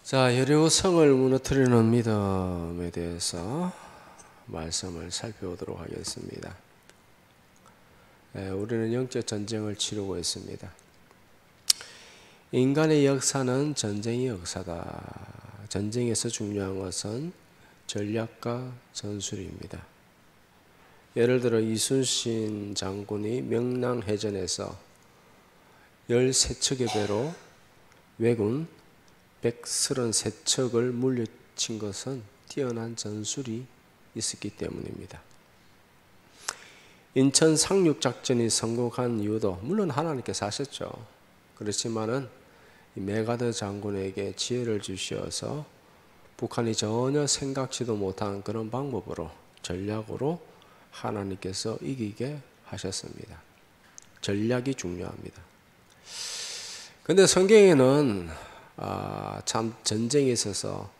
자, 여리고 성을 무너뜨리는 믿음에 대해서 말씀을 살펴보도록 하겠습니다. 우리는 영적 전쟁을 치르고 있습니다. 인간의 역사는 전쟁의 역사다. 전쟁에서 중요한 것은 전략과 전술입니다. 예를 들어 이순신 장군이 명랑해전에서 13척의 배로 왜군 133척을 물리친 것은 뛰어난 전술이 있었기 때문입니다. 인천 상륙작전이 성공한 이유도 물론 하나님께서 하셨죠. 그렇지만은 메가더 장군에게 지혜를 주셔서 북한이 전혀 생각지도 못한 그런 방법으로 전략으로 하나님께서 이기게 하셨습니다. 전략이 중요합니다. 근데 성경에는 참 전쟁에 있어서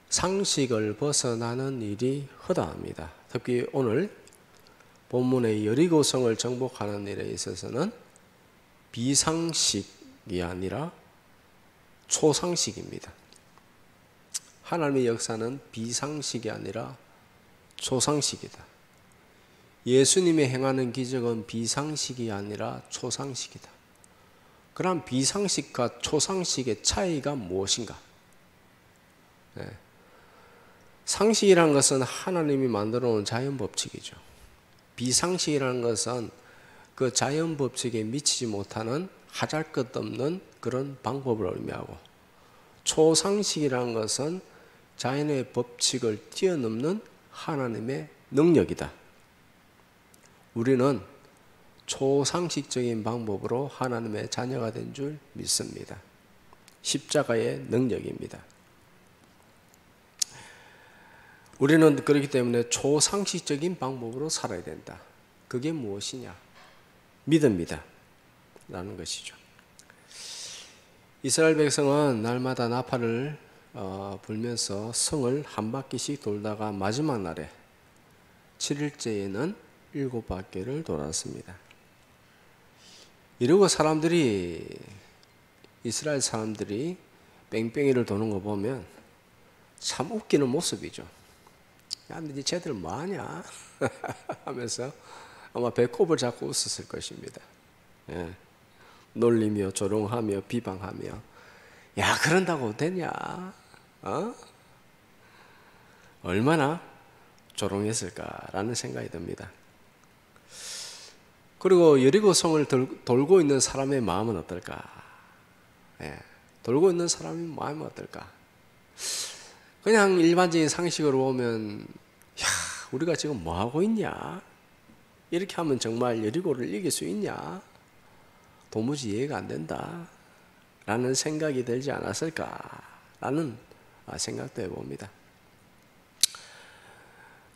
상식을 벗어나는 일이 허다합니다. 특히 오늘 본문의 여리고성을 정복하는 일에 있어서는 비상식이 아니라 초상식입니다. 하나님의 역사는 비상식이 아니라 초상식이다. 예수님이 행하는 기적은 비상식이 아니라 초상식이다. 그럼 비상식과 초상식의 차이가 무엇인가? 상식이라는 것은 하나님이 만들어 놓은 자연 법칙이죠. 비상식이라는 것은 그 자연 법칙에 미치지 못하는 하잘것없는 그런 방법을 의미하고, 초상식이라는 것은 자연의 법칙을 뛰어넘는 하나님의 능력이다. 우리는 초상식적인 방법으로 하나님의 자녀가 된 줄 믿습니다. 십자가의 능력입니다. 우리는 그렇기 때문에 초상식적인 방법으로 살아야 된다. 그게 무엇이냐? 믿음이다 라는 것이죠. 이스라엘 백성은 날마다 나팔을 불면서 성을 한 바퀴씩 돌다가 마지막 날에 7일째에는 7바퀴를 돌았습니다. 이러고 이스라엘 사람들이 뺑뺑이를 도는 거 보면 참 웃기는 모습이죠. 야, 근데 쟤들 뭐하냐? 하면서 아마 배꼽을 잡고 웃었을 것입니다. 예. 놀리며 조롱하며 비방하며, 야, 그런다고 되냐? 얼마나 조롱했을까라는 생각이 듭니다. 그리고 여리고성을 돌고 있는 사람의 마음은 어떨까? 돌고 있는 사람의 마음은 어떨까? 그냥 일반적인 상식으로 보면, 야, 우리가 지금 뭐 하고 있냐? 이렇게 하면 정말 여리고를 이길 수 있냐? 도무지 이해가 안 된다 라는 생각이 들지 않았을까라는 생각도 해봅니다.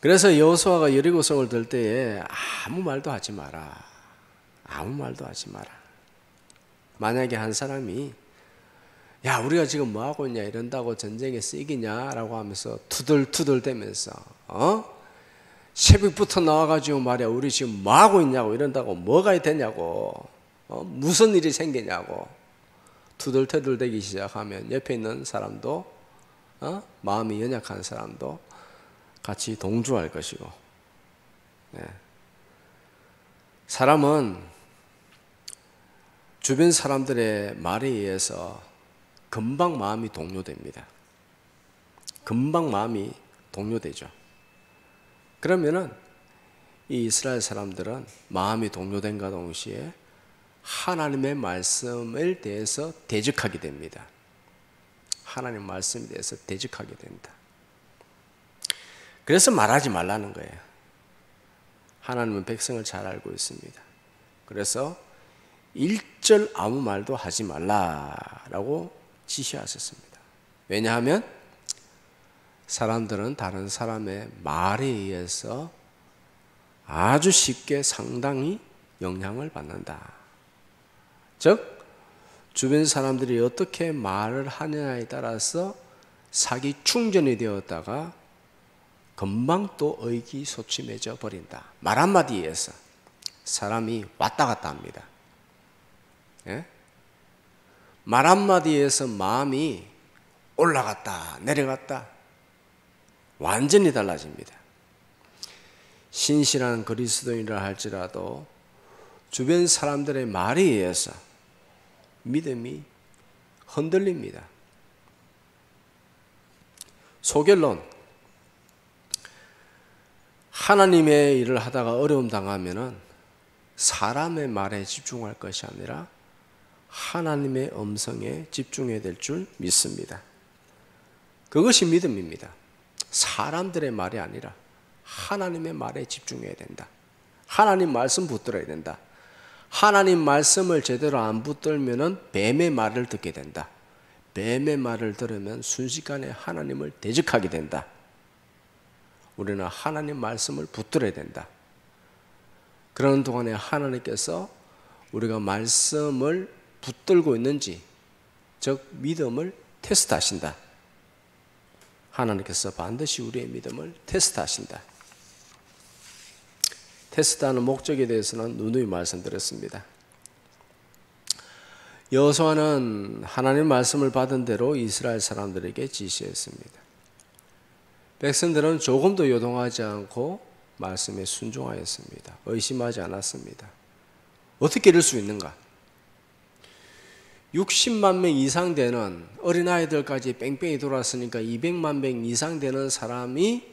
그래서 여호수아가 여리고성을 들 때에 아무 말도 하지 마라. 아무 말도 하지 마라. 만약에 한 사람이, 야, 우리가 지금 뭐 하고 있냐 이런다고 전쟁에서 이기냐라고 하면서 투덜투덜대면서 새벽부터 나와가지고 말이야, 우리 지금 뭐 하고 있냐고 이런다고 뭐가 되냐고, 무슨 일이 생기냐고 투덜투덜대기 시작하면 옆에 있는 사람도, 마음이 연약한 사람도 같이 동조할 것이고, 사람은 주변 사람들의 말에 의해서 금방 마음이 동요됩니다. 금방 마음이 동요되죠. 그러면은 이 이스라엘 사람들은 마음이 동요된과 동시에 하나님의 말씀에 대해서 대적하게 됩니다. 하나님 말씀에 대해서 대적하게 된다. 그래서 말하지 말라는 거예요. 하나님은 백성을 잘 알고 있습니다. 그래서 일절 아무 말도 하지 말라라고 지시하셨습니다. 왜냐하면 사람들은 다른 사람의 말에 의해서 아주 쉽게 상당히 영향을 받는다. 즉, 주변 사람들이 어떻게 말을 하느냐에 따라서 사기 충전이 되었다가 금방 또 의기소침해져 버린다. 말 한마디에서 사람이 왔다 갔다 합니다. 말 한마디에서 마음이 올라갔다 내려갔다 완전히 달라집니다. 신실한 그리스도인이라 할지라도 주변 사람들의 말에 의해서 믿음이 흔들립니다. 소결론, 하나님의 일을 하다가 어려움 당하면은 사람의 말에 집중할 것이 아니라 하나님의 음성에 집중해야 될 줄 믿습니다. 그것이 믿음입니다. 사람들의 말이 아니라 하나님의 말에 집중해야 된다. 하나님 말씀 붙들어야 된다. 하나님 말씀을 제대로 안 붙들면은 뱀의 말을 듣게 된다. 뱀의 말을 들으면 순식간에 하나님을 대적하게 된다. 우리는 하나님 말씀을 붙들어야 된다. 그런 동안에 하나님께서 우리가 말씀을 붙들고 있는지, 즉 믿음을 테스트하신다. 하나님께서 반드시 우리의 믿음을 테스트하신다. 테스트하는 목적에 대해서는 누누이 말씀드렸습니다. 여호수아는 하나님 말씀을 받은 대로 이스라엘 사람들에게 지시했습니다. 백성들은 조금도 요동하지 않고 말씀에 순종하였습니다. 의심하지 않았습니다. 어떻게 이럴 수 있는가? 60만 명 이상 되는 어린아이들까지 뺑뺑이 돌았으니까 200만 명 이상 되는 사람이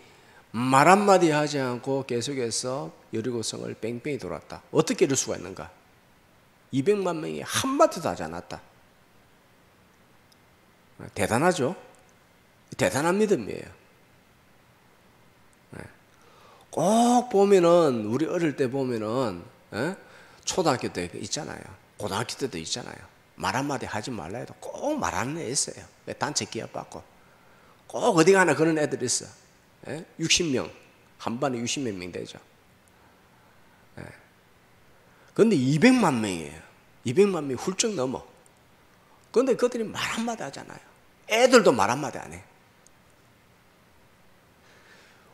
말 한마디 하지 않고 계속해서 여리고성을 뺑뺑이 돌았다. 어떻게 이럴 수가 있는가? 200만 명이 한마디도 하지 않았다. 대단하죠? 대단한 믿음이에요. 꼭 보면은, 우리 어릴 때 보면은, 초등학교 때 있잖아요. 고등학교 때도 있잖아요. 말 한마디 하지 말라 해도 꼭 말하는 애 있어요. 단체 기합받고. 꼭 어디 가나 그런 애들 있어. 60명. 한 반에 60몇 명 되죠. 그런데 200만 명이에요. 200만 명이 훌쩍 넘어. 그런데 그들이 말 한마디 하잖아요. 애들도 말 한마디 안 해.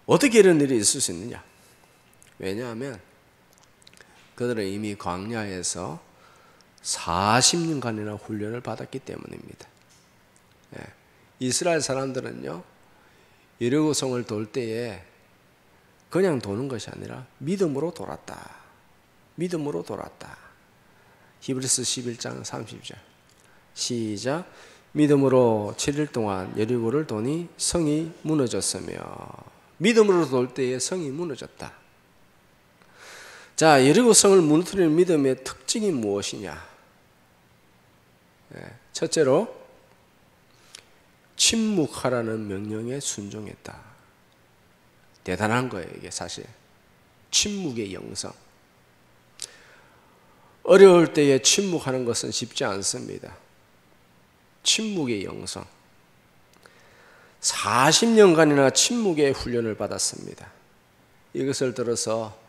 어떻게 이런 일이 있을 수 있느냐? 왜냐하면 그들은 이미 광야에서 40년간이나 훈련을 받았기 때문입니다. 이스라엘 사람들은요, 여리고성을 돌 때에 그냥 도는 것이 아니라 믿음으로 돌았다. 믿음으로 돌았다. 히브리서 11장 30절 시작. 믿음으로 7일 동안 여리고를 도니 성이 무너졌으며. 믿음으로 돌 때에 성이 무너졌다. 자, 여리고성을 무너뜨리는 믿음의 특징이 무엇이냐? 첫째로 침묵하라는 명령에 순종했다. 대단한 거예요, 이게 사실. 침묵의 영성. 어려울 때에 침묵하는 것은 쉽지 않습니다. 침묵의 영성. 40년간이나 침묵의 훈련을 받았습니다. 이것을 들어서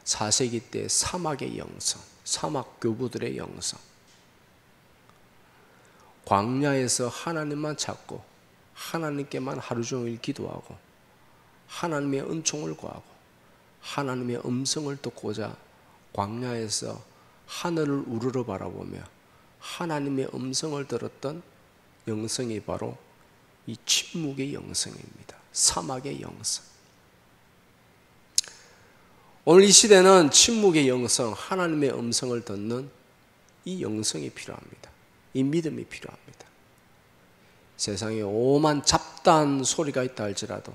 4세기 때 사막의 영성, 사막 교부들의 영성. 광야에서 하나님만 찾고 하나님께만 하루 종일 기도하고 하나님의 은총을 구하고 하나님의 음성을 듣고자 광야에서 하늘을 우러러 바라보며 하나님의 음성을 들었던 영성이 바로 이 침묵의 영성입니다. 사막의 영성. 오늘 이 시대는 침묵의 영성, 하나님의 음성을 듣는 이 영성이 필요합니다. 이 믿음이 필요합니다. 세상에 오만 잡다한 소리가 있다 할지라도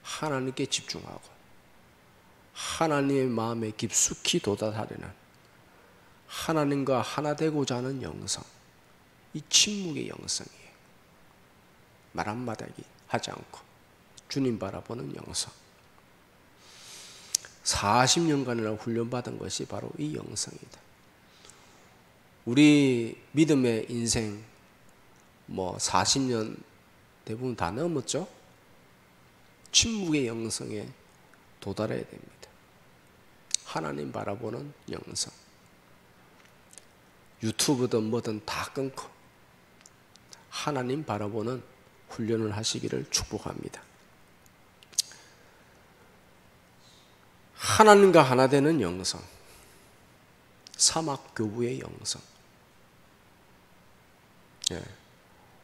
하나님께 집중하고 하나님의 마음에 깊숙이 도달하려는 하나님과 하나 되고자 하는 영성, 이 침묵의 영성이에요. 말 한마디 하지 않고 주님 바라보는 영성. 40년간이나 훈련받은 것이 바로 이 영성이다. 우리 믿음의 인생 40년 대부분 다 넘었죠? 침묵의 영성에 도달해야 됩니다. 하나님 바라보는 영성. 유튜브든 뭐든 다 끊고 하나님 바라보는 훈련을 하시기를 축복합니다. 하나님과 하나 되는 영성. 사막 교부의 영성.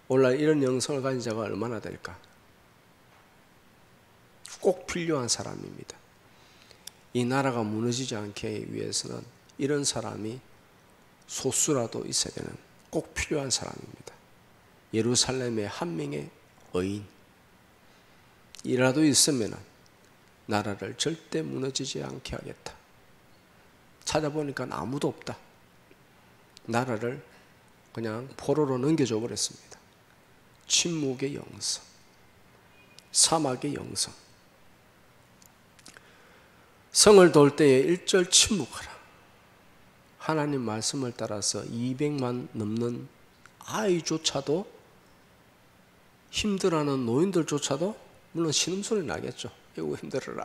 오늘날 이런 영성을 가진 자가 얼마나 될까? 꼭 필요한 사람입니다. 이 나라가 무너지지 않게 위해서는 이런 사람이 소수라도 있어야 되는 꼭 필요한 사람입니다. 예루살렘의 한 명의 의인 이라도 있으면 나라를 절대 무너지지 않게 하겠다. 찾아보니까 아무도 없다. 나라를 그냥 포로로 넘겨줘 버렸습니다. 침묵의 영성, 사막의 영성. 성을 돌 때에 일절 침묵하라. 하나님 말씀을 따라서 200만 넘는 아이조차도 힘들어하는 노인들조차도 물론 신음소리 나겠죠. 아이고 힘들어라.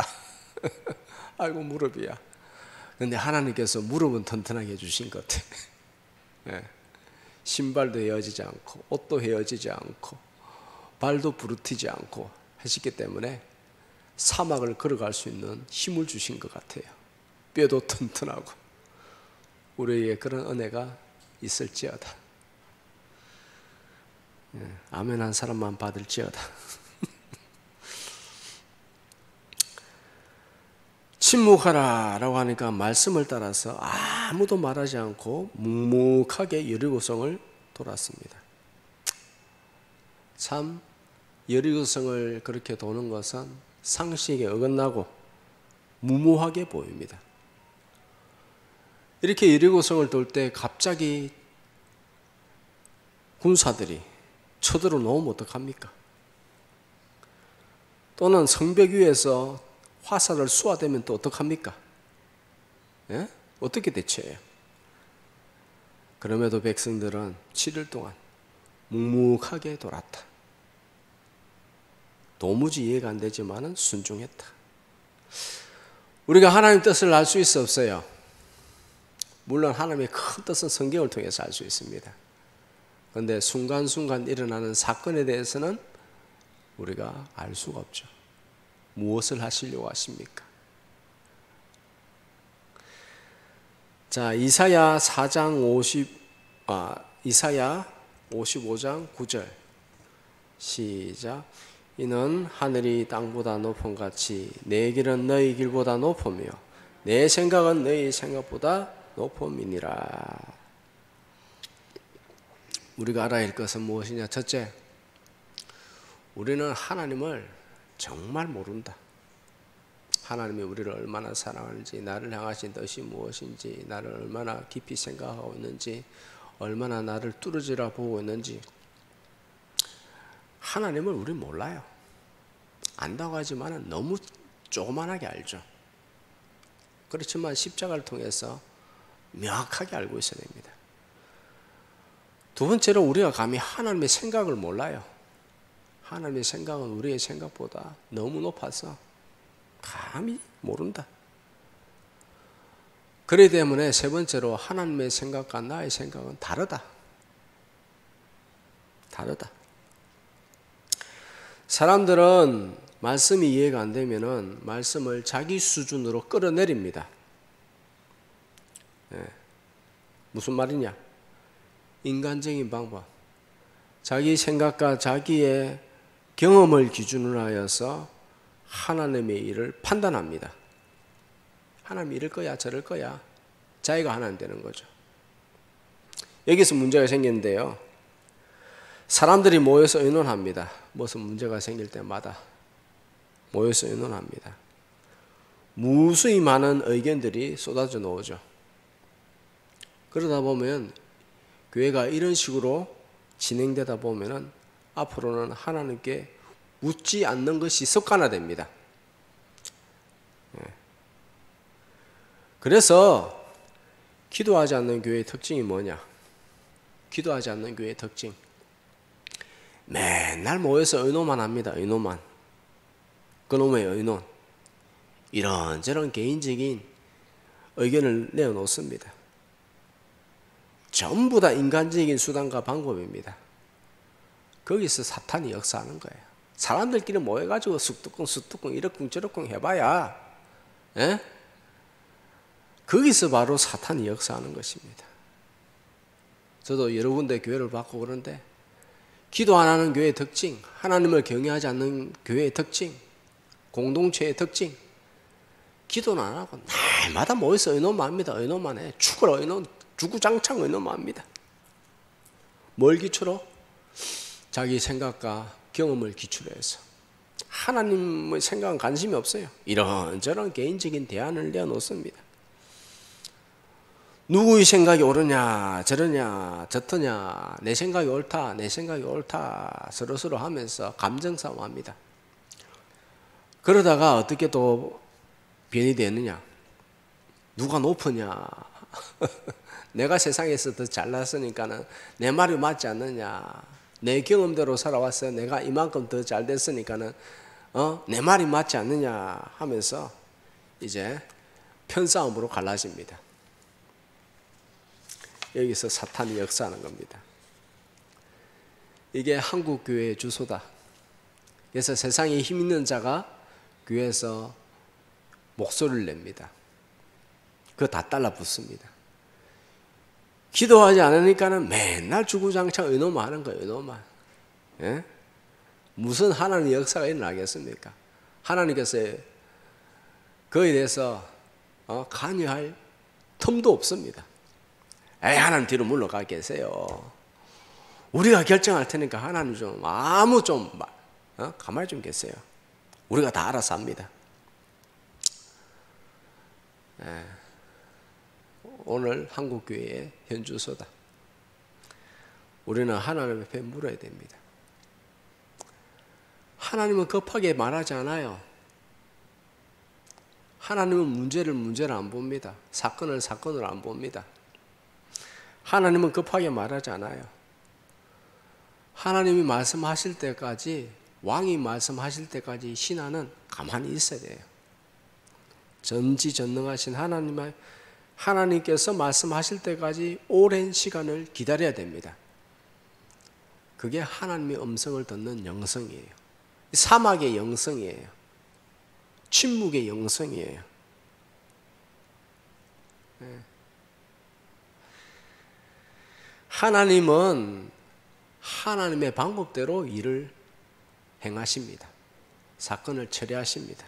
아이고 무릎이야. 그런데 하나님께서 무릎은 튼튼하게 해주신 것 같아요. 네. 신발도 헤어지지 않고 옷도 헤어지지 않고 발도 부르티지 않고 하셨기 때문에 사막을 걸어갈 수 있는 힘을 주신 것 같아요. 뼈도 튼튼하고 우리에게 그런 은혜가 있을지어다. 아멘 한 사람만 받을지어다. 침묵하라 라고 하니까 말씀을 따라서 아무도 말하지 않고 묵묵하게 여리고성을 돌았습니다. 참 여리고성을 그렇게 도는 것은 상식에 어긋나고 무모하게 보입니다. 이렇게 여리고성을 돌 때 갑자기 군사들이 쳐들어 놓으면 어떡합니까? 또는 성벽 위에서 화살을 쏘아대면 또 어떡합니까? 예? 어떻게 대처해요? 그럼에도 백성들은 7일 동안 묵묵하게 돌았다. 도무지 이해가 안 되지만은 순종했다. 우리가 하나님의 뜻을 알 수 있어 없어요? 물론 하나님의 큰 뜻은 성경을 통해서 알 수 있습니다. 그런데 순간순간 일어나는 사건에 대해서는 우리가 알 수가 없죠. 무엇을 하시려고 하십니까? 자, 이사야 55장 9절 시작. 이는 하늘이 땅보다 높음 같이 내 길은 너희 길보다 높으며 내 생각은 너희 생각보다 높음이니라. 우리가 알아야 할 것은 무엇이냐? 첫째, 우리는 하나님을 정말 모른다. 하나님이 우리를 얼마나 사랑하는지, 나를 향하신 뜻이 무엇인지, 나를 얼마나 깊이 생각하고 있는지, 얼마나 나를 뚫어지라 보고 있는지, 하나님을 우리 몰라요. 안다고 하지만 너무 조그만하게 알죠. 그렇지만 십자가를 통해서 명확하게 알고 있어야 됩니다. 두 번째로 우리가 감히 하나님의 생각을 몰라요. 하나님의 생각은 우리의 생각보다 너무 높아서 감히 모른다. 그렇기 때문에 세 번째로 하나님의 생각과 나의 생각은 다르다. 다르다. 사람들은 말씀이 이해가 안 되면은 말씀을 자기 수준으로 끌어내립니다. 무슨 말이냐? 인간적인 방법. 자기 생각과 자기의 경험을 기준으로 하여서 하나님의 일을 판단합니다. 하나님 이럴 거야 저럴 거야. 자기가 하나님 되는 거죠. 여기서 문제가 생기는데요. 사람들이 모여서 의논합니다. 무슨 문제가 생길 때마다 모여서 의논합니다. 무수히 많은 의견들이 쏟아져 나오죠. 그러다 보면 교회가 이런 식으로 진행되다 보면은 앞으로는 하나님께 묻지 않는 것이 습관화됩니다. 그래서 기도하지 않는 교회의 특징이 뭐냐? 기도하지 않는 교회의 특징. 맨날 모여서 의논만 합니다. 의논만. 그놈의 의논. 이런저런 개인적인 의견을 내어놓습니다. 전부 다 인간적인 수단과 방법입니다. 거기서 사탄이 역사하는 거예요. 사람들끼리 모여가지고 쑥뚜껑 이러쿵저러쿵 해봐야 거기서 바로 사탄이 역사하는 것입니다. 저도 여러 군데 교회를 받고 그러는데 기도 안 하는 교회의 특징, 하나님을 경외하지 않는 교회의 특징, 공동체의 특징. 기도는 안 하고 날마다 모여서 의논만 합니다. 의논만 해. 주구장창 의논만 합니다. 뭘 기초로? 자기 생각과 경험을 기초로 해서. 하나님의 생각은 관심이 없어요. 이런저런 개인적인 대안을 내어놓습니다. 누구의 생각이 옳으냐, 저러냐, 저떠냐, 내 생각이 옳다, 내 생각이 옳다, 서로서로 하면서 감정싸움합니다. 그러다가 어떻게 또 변이 되느냐? 누가 높으냐? 내가 세상에서 더 잘났으니까는 내 말이 맞지 않느냐? 내 경험대로 살아왔어요. 내가 이만큼 더 잘 됐으니까는 내 말이 맞지 않느냐 하면서 이제 편싸움으로 갈라집니다. 여기서 사탄이 역사하는 겁니다. 이게 한국 교회의 주소다. 그래서 세상에 힘 있는 자가 교회에서 목소리를 냅니다. 그거 다 달라붙습니다. 기도하지 않으니까는 맨날 주구장창 의논만 하는 거예요. 의논만. 예? 무슨 하나님의 역사가 일어나겠습니까? 하나님께서 그에 대해서 관여할 틈도 없습니다. 에이, 하나님 뒤로 물러가 계세요. 우리가 결정할 테니까 하나님 좀 가만히 좀 계세요. 우리가 다 알아서 합니다. 오늘 한국교회의 현주소다. 우리는 하나님 앞에 물어야 됩니다. 하나님은 급하게 말하지 않아요. 하나님은 문제를 안 봅니다. 사건을 안 봅니다. 하나님은 급하게 말하지 않아요. 하나님이 말씀하실 때까지, 왕이 말씀하실 때까지 신하는 가만히 있어야 돼요. 전지전능하신 하나님께서 말씀하실 때까지 오랜 시간을 기다려야 됩니다. 그게 하나님의 음성을 듣는 영성이에요. 사막의 영성이에요. 침묵의 영성이에요. 하나님은 하나님의 방법대로 일을 행하십니다. 사건을 처리하십니다.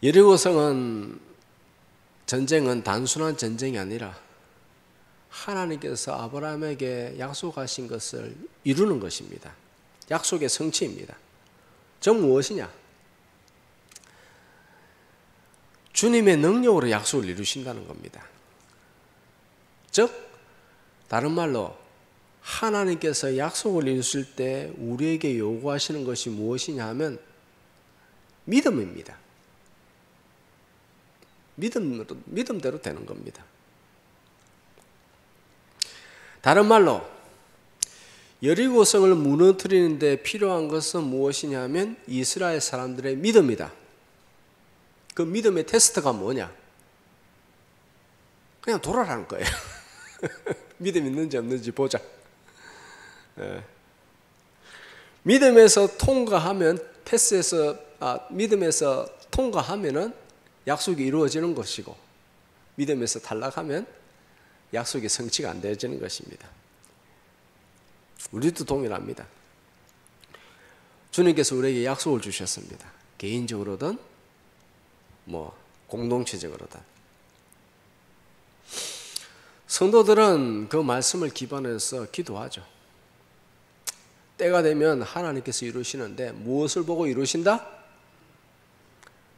여리고성은 전쟁은 단순한 전쟁이 아니라 하나님께서 아브라함에게 약속하신 것을 이루는 것입니다. 약속의 성취입니다. 즉 무엇이냐? 주님의 능력으로 약속을 이루신다는 겁니다. 즉 다른 말로 하나님께서 약속을 이루실 때 우리에게 요구하시는 것이 무엇이냐 하면 믿음입니다. 믿음대로 되는 겁니다. 다른 말로 여리고성을 무너뜨리는 데 필요한 것은 무엇이냐 하면 이스라엘 사람들의 믿음이다. 그 믿음의 테스트가 뭐냐? 그냥 돌아라는 거예요. 믿음 있는지 없는지 보자. 믿음에서 통과하면 믿음에서 통과하면은 약속이 이루어지는 것이고, 믿음에서 탈락하면 약속의 성취가 안 되어지는 것입니다. 우리도 동일합니다. 주님께서 우리에게 약속을 주셨습니다. 개인적으로든 공동체적으로든. 성도들은 그 말씀을 기반해서 기도하죠. 때가 되면 하나님께서 이루시는데 무엇을 보고 이루신다?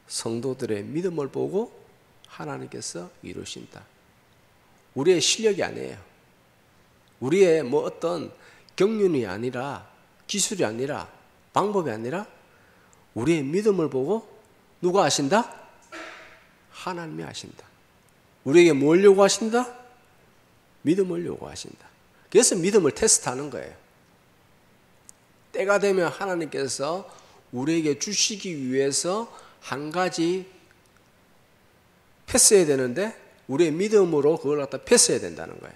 성도들의 믿음을 보고 하나님께서 이루신다. 우리의 실력이 아니에요. 우리의 어떤 경륜이 아니라, 기술이 아니라, 방법이 아니라 우리의 믿음을 보고 누가 하신다? 하나님이 하신다. 우리에게 뭘 요구하신다? 믿음을 요구하신다. 그래서 믿음을 테스트하는 거예요. 때가 되면 하나님께서 우리에게 주시기 위해서 한 가지 패스해야 되는데 우리의 믿음으로 그걸 갖다 패스해야 된다는 거예요.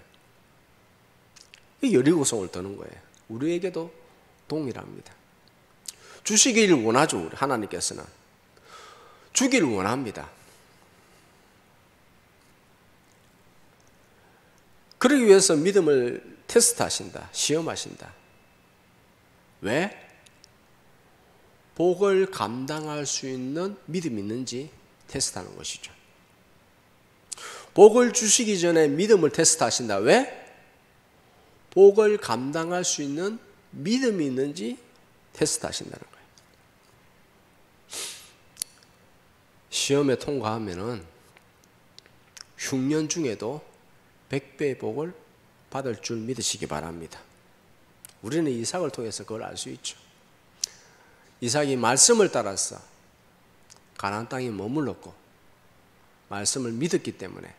이 여리고성을 떠는 거예요. 우리에게도 동일합니다. 주시기를 원하죠. 하나님께서는 주기를 원합니다. 그러기 위해서 믿음을 테스트하신다. 시험하신다. 왜? 복을 감당할 수 있는 믿음이 있는지 테스트하는 것이죠. 복을 주시기 전에 믿음을 테스트하신다. 왜? 복을 감당할 수 있는 믿음이 있는지 테스트하신다는 거예요. 시험에 통과하면은 흉년 중에도 100배의 복을 받을 줄 믿으시기 바랍니다. 우리는 이삭을 통해서 그걸 알 수 있죠. 이삭이 말씀을 따라서 가나안 땅에 머물렀고 말씀을 믿었기 때문에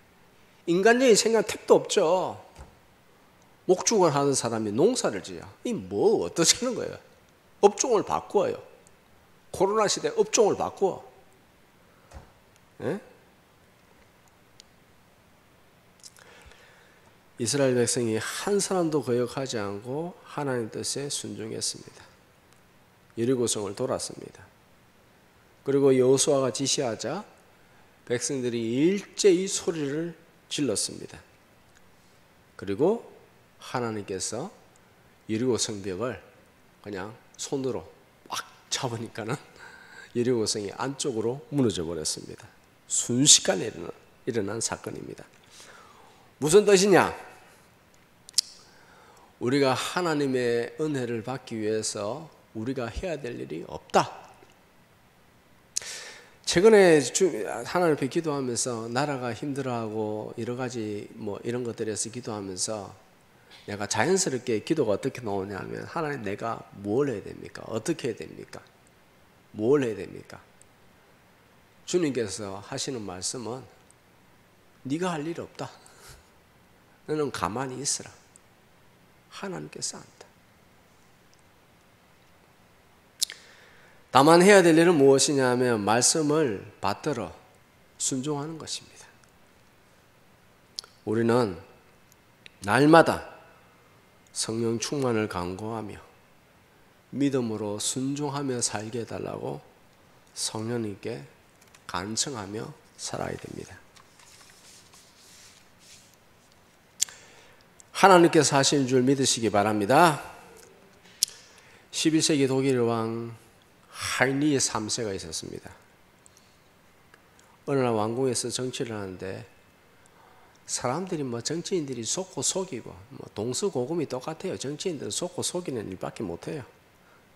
인간적인 생각 택도 없죠. 목축을 하는 사람이 농사를 지어. 이 뭐 어떠시는 거예요? 업종을 바꾸어요. 코로나 시대 업종을 바꾸어. 예? 이스라엘 백성이 한 사람도 거역하지 않고 하나님 뜻에 순종했습니다. 여리고성을 돌았습니다. 그리고 여호수아가 지시하자 백성들이 일제히 소리를 질렀습니다. 그리고 하나님께서 여리고 성벽을 그냥 손으로 막 잡으니까는 여리고성이 안쪽으로 무너져 버렸습니다. 순식간에 일어난 사건입니다. 무슨 뜻이냐? 우리가 하나님의 은혜를 받기 위해서 우리가 해야 될 일이 없다. 최근에 하나님 앞에 기도하면서 나라가 힘들어하고 여러 가지 이런 것들에서 기도하면서 내가 자연스럽게 기도가 어떻게 나오냐면 하나님 내가 뭘 해야 됩니까? 어떻게 해야 됩니까? 뭘 해야 됩니까? 주님께서 하시는 말씀은 네가 할 일 없다. 너는 가만히 있으라. 하나님께서 한다. 다만 해야 될 일은 무엇이냐 하면 말씀을 받들어 순종하는 것입니다. 우리는 날마다 성령 충만을 간구하며 믿음으로 순종하며 살게 해달라고 성령님께 간청하며 살아야 됩니다. 하나님께서 하신 줄 믿으시기 바랍니다. 11세기 독일 왕 하인리 3세가 있었습니다. 어느 날 왕궁에서 정치를 하는데 사람들이 정치인들이 속고 속이고 동서고금이 똑같아요. 정치인들은 속고 속이는 일밖에 못해요.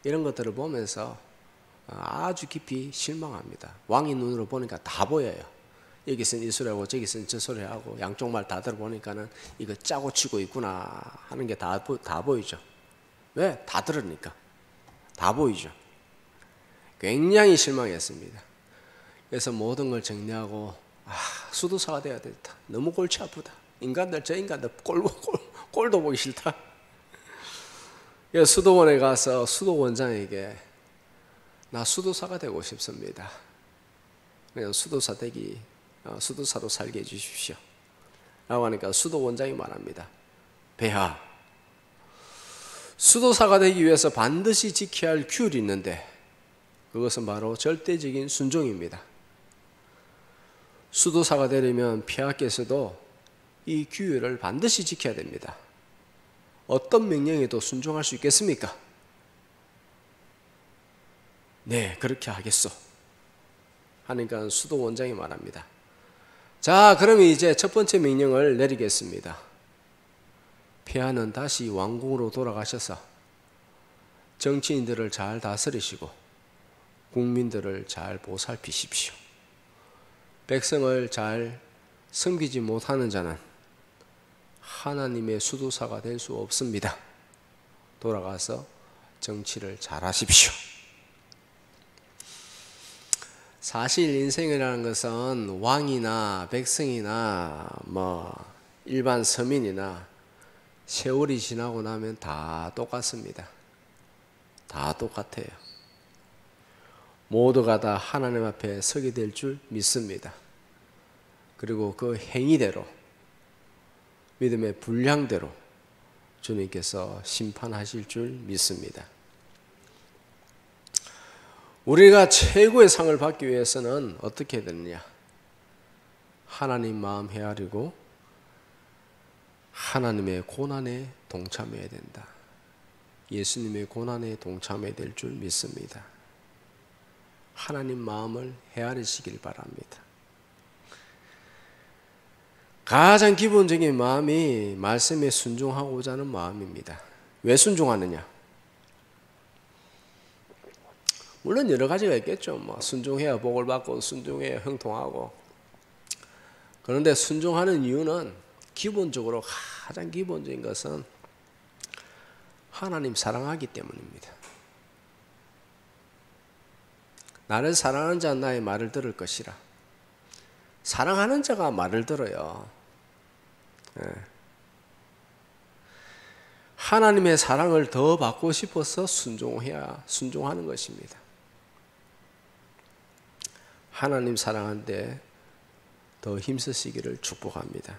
이런 것들을 보면서 아주 깊이 실망합니다. 왕의 눈으로 보니까 다 보여요. 여기서는 이 소리하고 저기서는 저 소리하고 양쪽 말 다 들어보니까는 이거 짜고 치고 있구나 하는 게 다 보이죠. 왜? 다 들으니까. 다 보이죠. 굉장히 실망했습니다. 그래서 모든 걸 정리하고 수도사가 되어야 되겠다. 너무 골치 아프다. 저 인간들 꼴도 보기 싫다. 그래서 수도원에 가서 수도원장에게 나 수도사가 되고 싶습니다. 그냥 수도사로 살게 해주십시오. 라고 하니까 수도원장이 말합니다. 폐하, 수도사가 되기 위해서 반드시 지켜야 할 규율이 있는데 그것은 바로 절대적인 순종입니다. 수도사가 되려면 폐하께서도 이 규율을 반드시 지켜야 됩니다. 어떤 명령에도 순종할 수 있겠습니까? 네, 그렇게 하겠소. 하니까 수도원장이 말합니다. 자, 그럼 이제 첫 번째 명령을 내리겠습니다. 폐하는 다시 왕궁으로 돌아가셔서 정치인들을 잘 다스리시고 국민들을 잘 보살피십시오. 백성을 잘 섬기지 못하는 자는 하나님의 수도사가 될 수 없습니다. 돌아가서 정치를 잘 하십시오. 사실 인생이라는 것은 왕이나 백성이나 일반 서민이나 세월이 지나고 나면 다 똑같습니다. 다 똑같아요. 모두가 다 하나님 앞에 서게 될 줄 믿습니다. 그리고 그 행위대로 믿음의 분량대로 주님께서 심판하실 줄 믿습니다. 우리가 최고의 상을 받기 위해서는 어떻게 해야 되느냐? 하나님 마음 헤아리고 하나님의 고난에 동참해야 된다. 예수님의 고난에 동참해야 될 줄 믿습니다. 하나님 마음을 헤아리시길 바랍니다. 가장 기본적인 마음이 말씀에 순종하고자 하는 마음입니다. 왜 순종하느냐? 물론 여러 가지가 있겠죠. 순종해야 복을 받고 순종해야 형통하고. 그런데 순종하는 이유는 기본적으로 가장 기본적인 것은 하나님 사랑하기 때문입니다. 나를 사랑하는 자는 나의 말을 들을 것이라. 사랑하는 자가 말을 들어요. 하나님의 사랑을 더 받고 싶어서 순종하는 것입니다. 하나님 사랑하는데 더 힘쓰시기를 축복합니다.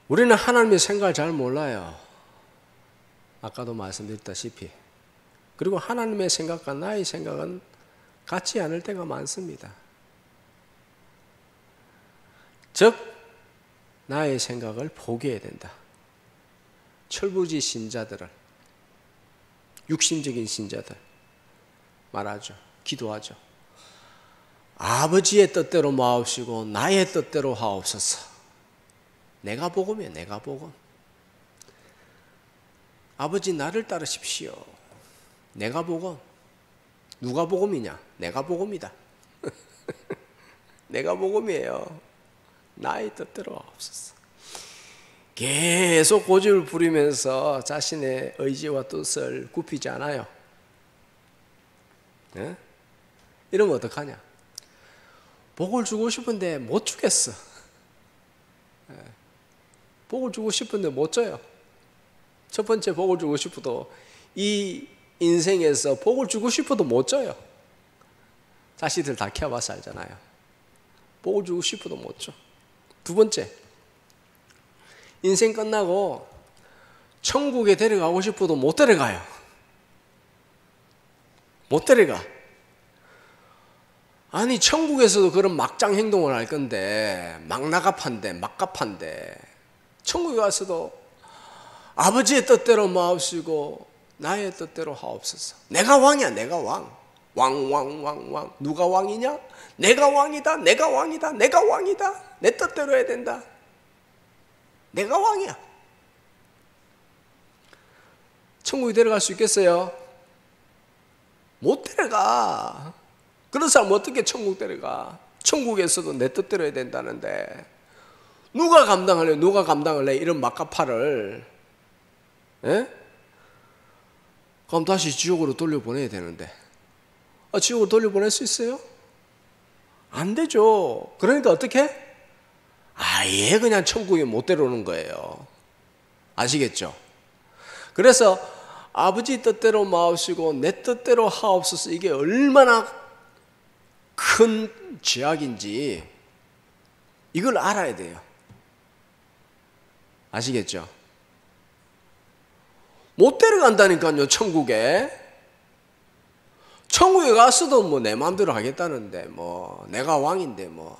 우리는 하나님의 생각을 잘 몰라요. 아까도 말씀드렸다시피. 그리고 하나님의 생각과 나의 생각은 같지 않을 때가 많습니다. 즉 나의 생각을 포기해야 된다. 철부지 신자들을, 육신적인 신자들 말하죠. 기도하죠. 아버지의 뜻대로 마옵시고 나의 뜻대로 하옵소서. 내가 복음이야, 내가 복음. 아버지 나를 따르십시오. 내가 복음. 누가 복음이냐? 내가 복음이다. 내가 복음이에요. 나의 뜻대로 하옵소서. 계속 고집을 부리면서 자신의 의지와 뜻을 굽히지 않아요. 네? 이러면 어떡하냐? 복을 주고 싶은데 못 주겠어. 복을 주고 싶은데 못 줘요. 첫 번째 복을 주고 싶어도 이 인생에서 복을 주고 싶어도 못 줘요. 자식들 다 키워봐서 알잖아요. 복을 주고 싶어도 못 줘. 두 번째, 인생 끝나고 천국에 데려가고 싶어도 못 데려가요. 못 데려가. 아니 천국에서도 그런 막장 행동을 할 건데 막나갑한데 막갑한데 천국에 가서도 아버지의 뜻대로 마옵시고 나의 뜻대로 하옵소서. 내가 왕이야. 내가 왕. 왕. 누가 왕이냐? 내가 왕이다. 내가 왕이다. 내가 왕이다. 내 뜻대로 해야 된다. 내가 왕이야. 천국에 데려갈 수 있겠어요? 못 데려가. 그런 사람 어떻게 천국 데려가? 천국에서도 내 뜻대로 해야 된다는데 누가 감당할래? 누가 감당할래? 이런 막가파를 그럼 다시 지옥으로 돌려보내야 되는데 지옥으로 돌려보낼 수 있어요? 안 되죠. 그러니까 어떻게? 아예 그냥 천국에 못 데려오는 거예요. 아시겠죠? 그래서 아버지 뜻대로 마옵시고 내 뜻대로 하옵소서. 이게 얼마나 큰 죄악인지 이걸 알아야 돼요. 아시겠죠? 못 데려간다니까요. 천국에 가서도 뭐 내 마음대로 하겠다는데 뭐 내가 왕인데 뭐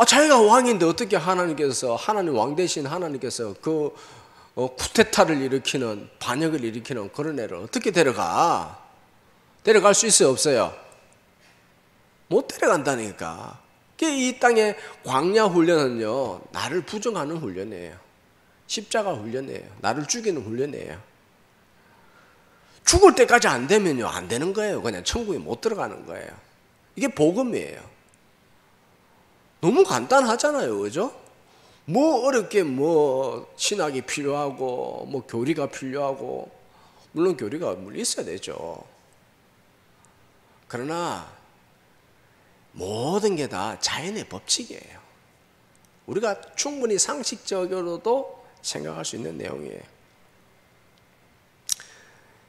자기가 왕인데 어떻게 하나님 왕 대신 하나님께서 그 쿠데타를 일으키는 반역을 일으키는 그런 애를 어떻게 데려가? 데려갈 수 있어요? 없어요? 못 데려간다니까. 이 땅의 광야 훈련은요 나를 부정하는 훈련이에요. 십자가 훈련이에요. 나를 죽이는 훈련이에요. 죽을 때까지 안 되면요 안 되는 거예요. 그냥 천국에 못 들어가는 거예요. 이게 복음이에요. 너무 간단하잖아요. 그죠? 뭐 어렵게 뭐 신학이 필요하고 뭐 교리가 필요하고 물론 교리가 있어야 되죠. 그러나 모든 게 다 자연의 법칙이에요. 우리가 충분히 상식적으로도 생각할 수 있는 내용이에요.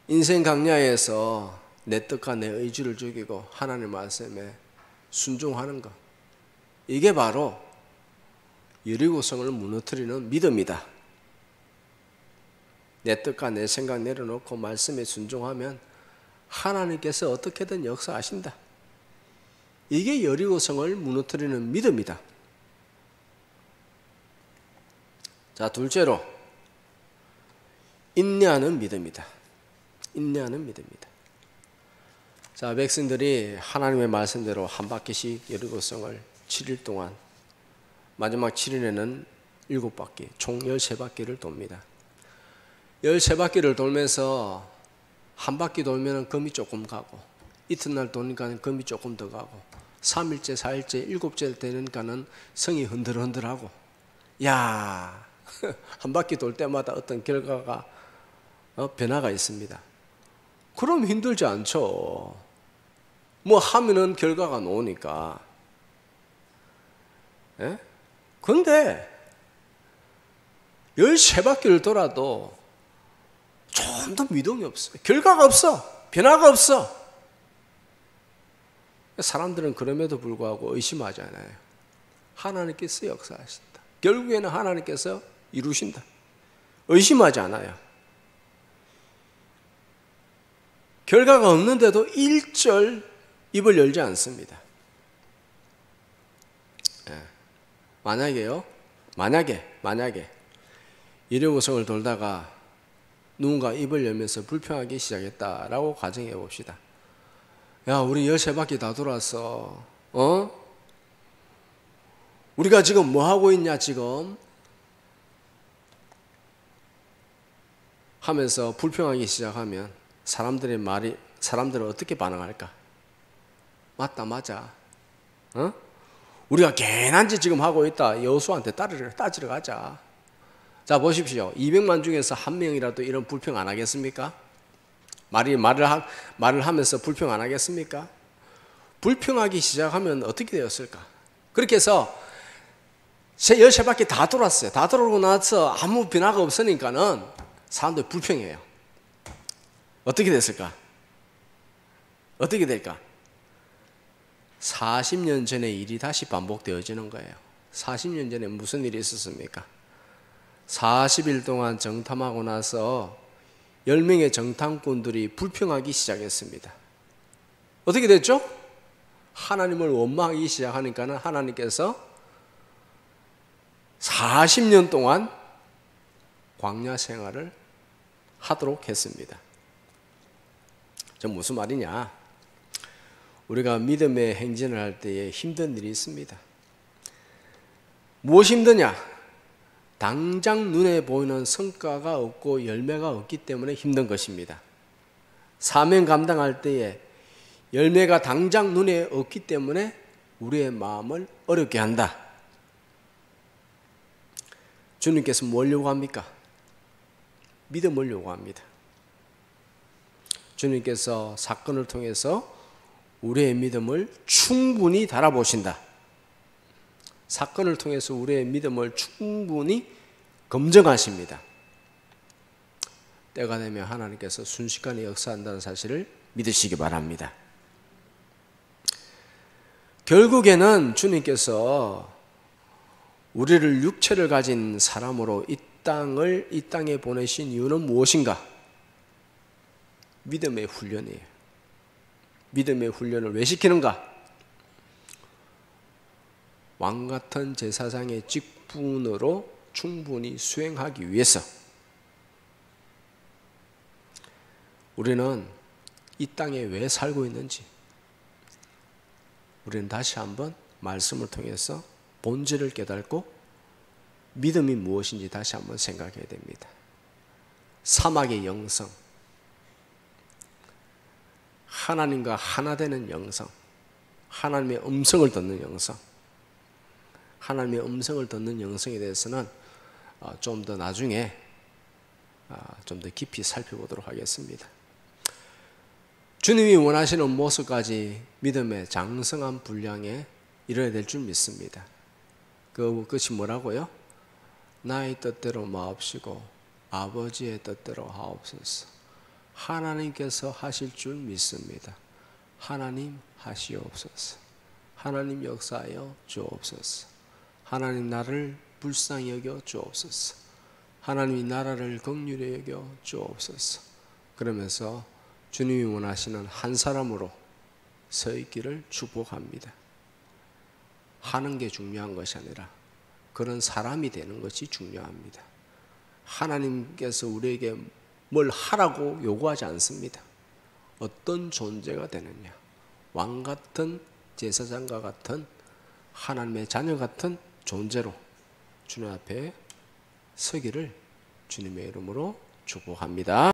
인생 강야에서 내 뜻과 내 의지를 죽이고 하나님 말씀에 순종하는 것, 이게 바로 여리고성을 무너뜨리는 믿음이다. 내 뜻과 내 생각 내려놓고 말씀에 순종하면 하나님께서 어떻게든 역사하신다. 이게 여리고성을 무너뜨리는 믿음이다. 자, 둘째로 인내하는 믿음이다. 인내하는 믿음이다. 자, 백성들이 하나님의 말씀대로 한 바퀴씩 여리고성을 7일 동안, 마지막 7일에는 7바퀴, 총 13바퀴를 돕니다. 13바퀴를 돌면서 한 바퀴 돌면 금이 조금 가고, 이튿날 도니까 금이 조금 더 가고, 3일째, 4일째, 7째 되니까는 성이 흔들흔들하고, 야, 한 바퀴 돌 때마다 어떤 결과가 변화가 있습니다. 그럼 힘들지 않죠. 뭐 하면은 결과가 나오니까. 예? 근데 13바퀴를 돌아도 좀 더 미동이 없어. 결과가 없어. 변화가 없어. 사람들은 그럼에도 불구하고 의심하지 않아요. 하나님께서 역사하신다. 결국에는 하나님께서 이루신다. 의심하지 않아요. 결과가 없는데도 일절 입을 열지 않습니다. 만약에 여리고성을 돌다가 누군가 입을 열면서 불평하기 시작했다라고 가정해 봅시다. 야, 우리 13바퀴 다 돌았어. 우리가 지금 뭐 하고 있냐 지금? 하면서 불평하기 시작하면 사람들은 어떻게 반응할까? 맞다, 맞아. 우리가 괜한 짓 지금 하고 있다. 여호수아한테 따지러 가자. 자, 보십시오. 200만 중에서 한 명이라도 이런 불평 안 하겠습니까? 말을 하면서 불평 안 하겠습니까? 불평하기 시작하면 어떻게 되었을까? 그렇게 해서 13바퀴 다 돌았어요. 다 돌고 나서 아무 변화가 없으니까는 사람들이 불평해요. 어떻게 됐을까? 어떻게 될까? 40년 전의 일이 다시 반복되어지는 거예요. 40년 전에 무슨 일이 있었습니까? 40일 동안 정탐하고 나서 10명의 정탐꾼들이 불평하기 시작했습니다. 어떻게 됐죠? 하나님을 원망하기 시작하니까는 하나님께서 40년 동안 광야 생활을 하도록 했습니다. 저 무슨 말이냐? 우리가 믿음의 행진을 할 때에 힘든 일이 있습니다. 무엇이 힘드냐? 당장 눈에 보이는 성과가 없고 열매가 없기 때문에 힘든 것입니다. 사명 감당할 때에 열매가 당장 눈에 없기 때문에 우리의 마음을 어렵게 한다. 주님께서 뭘 요구합니까? 믿음을 요구합니다. 주님께서 사건을 통해서 우리의 믿음을 충분히 달아보신다. 사건을 통해서 우리의 믿음을 충분히 검증하십니다. 때가 되면 하나님께서 순식간에 역사한다는 사실을 믿으시기 바랍니다. 결국에는 주님께서 우리를 육체를 가진 사람으로 이 땅에 보내신 이유는 무엇인가? 믿음의 훈련이에요. 믿음의 훈련을 왜 시키는가? 왕같은 제사장의 직분으로 충분히 수행하기 위해서. 우리는 이 땅에 왜 살고 있는지 우리는 다시 한번 말씀을 통해서 본질을 깨닫고 믿음이 무엇인지 다시 한번 생각해야 됩니다. 사막의 영성, 하나님과 하나 되는 영성, 하나님의 음성을 듣는 영성, 하나님의 음성을 듣는 영성에 대해서는 좀 더 나중에 좀 더 깊이 살펴보도록 하겠습니다. 주님이 원하시는 모습까지 믿음의 장성한 분량에 이르러야 될 줄 믿습니다. 그것이 뭐라고요? 나의 뜻대로 마옵시고 아버지의 뜻대로 하옵소서. 하나님께서 하실 줄 믿습니다. 하나님 하시옵소서. 하나님 역사하여 주옵소서. 하나님 나를 불쌍히 여겨 주옵소서. 하나님이 나라를 긍휼히 여겨 주옵소서. 그러면서 주님이 원하시는 한 사람으로 서 있기를 축복합니다. 하는 게 중요한 것이 아니라 그런 사람이 되는 것이 중요합니다. 하나님께서 우리에게 뭘 하라고 요구하지 않습니다. 어떤 존재가 되느냐, 왕 같은 제사장과 같은 하나님의 자녀 같은 존재로 주님 앞에 서기를 주님의 이름으로 축복합니다.